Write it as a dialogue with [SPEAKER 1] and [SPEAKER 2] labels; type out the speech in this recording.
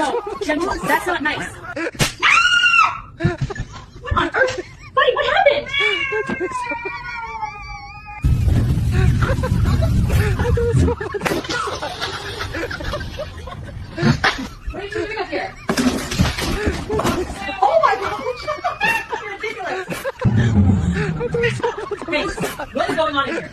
[SPEAKER 1] No, gentle. That's not nice. What on earth? Buddy, what happened? What are you doing up here? Oh my god! You're ridiculous. Hey, what is going on in here?